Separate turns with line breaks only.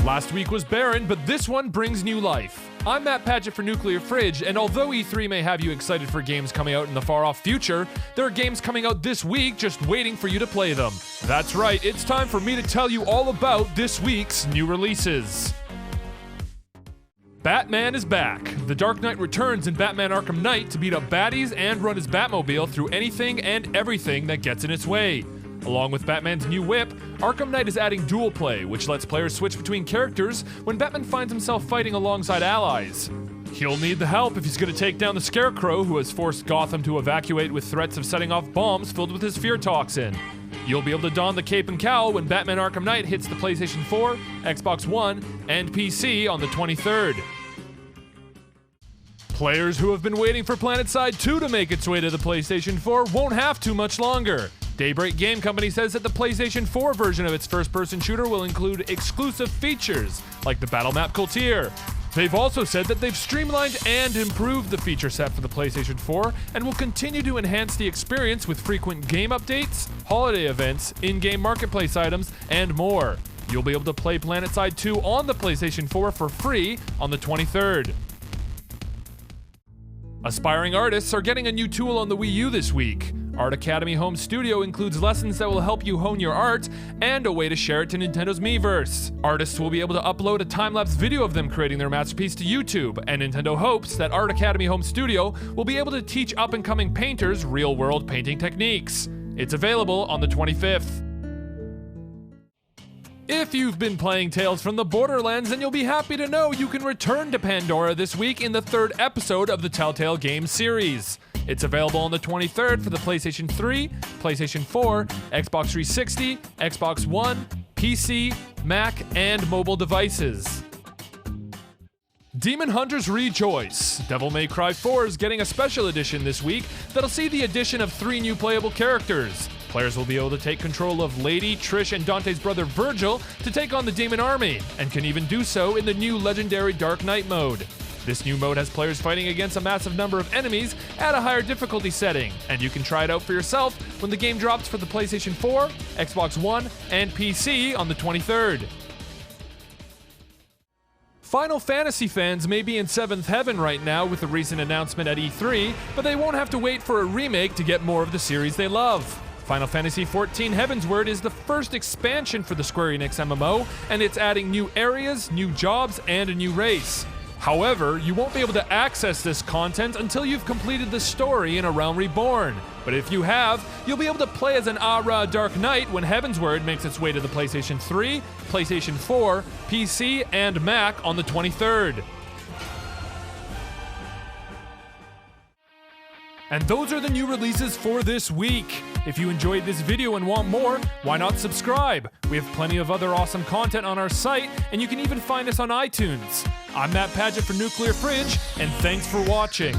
Last week was barren, but this one brings new life. I'm Matt Padgett for Nuclear Fridge, and although E3 may have you excited for games coming out in the far-off future, there are games coming out this week just waiting for you to play them. That's right, it's time for me to tell you all about this week's new releases. Batman is back. The Dark Knight returns in Batman Arkham Knight to beat up baddies and run his Batmobile through anything and everything that gets in its way. Along with Batman's new whip, Arkham Knight is adding dual play, which lets players switch between characters when Batman finds himself fighting alongside allies. He'll need the help if he's going to take down the Scarecrow, who has forced Gotham to evacuate with threats of setting off bombs filled with his fear toxin. You'll be able to don the cape and cowl when Batman Arkham Knight hits the PlayStation 4, Xbox One, and PC on the 23rd. Players who have been waiting for PlanetSide 2 to make its way to the PlayStation 4 won't have too much longer. Daybreak Game Company says that the PlayStation 4 version of its first-person shooter will include exclusive features, like the battle map Coultier. They've also said that they've streamlined and improved the feature set for the PlayStation 4 and will continue to enhance the experience with frequent game updates, holiday events, in-game marketplace items, and more. You'll be able to play PlanetSide 2 on the PlayStation 4 for free on the 23rd. Aspiring artists are getting a new tool on the Wii U this week. Art Academy Home Studio includes lessons that will help you hone your art and a way to share it to Nintendo's Miiverse. Artists will be able to upload a time-lapse video of them creating their masterpiece to YouTube, and Nintendo hopes that Art Academy Home Studio will be able to teach up-and-coming painters real-world painting techniques. It's available on the 25th. If you've been playing Tales from the Borderlands, then you'll be happy to know you can return to Pandora this week in the 3rd episode of the Telltale Games series. It's available on the 23rd for the PlayStation 3, PlayStation 4, Xbox 360, Xbox One, PC, Mac, and mobile devices. Demon Hunters rejoice! Devil May Cry 4 is getting a special edition this week that'll see the addition of 3 new playable characters. Players will be able to take control of Lady, Trish, and Dante's brother Virgil to take on the Demon Army, and can even do so in the new legendary Dark Knight mode. This new mode has players fighting against a massive number of enemies at a higher difficulty setting, and you can try it out for yourself when the game drops for the PlayStation 4, Xbox One, and PC on the 23rd. Final Fantasy fans may be in 7th heaven right now with the recent announcement at E3, but they won't have to wait for a remake to get more of the series they love. Final Fantasy XIV Heavensward is the first expansion for the Square Enix MMO, and it's adding new areas, new jobs, and a new race. However, you won't be able to access this content until you've completed the story in A Realm Reborn. But if you have, you'll be able to play as an Ara Dark Knight when Heavensward makes its way to the PlayStation 3, PlayStation 4, PC, and Mac on the 23rd. And those are the new releases for this week. If you enjoyed this video and want more, why not subscribe? We have plenty of other awesome content on our site, and you can even find us on iTunes. I'm Matt Padgett for Nuclear Fridge, and thanks for watching.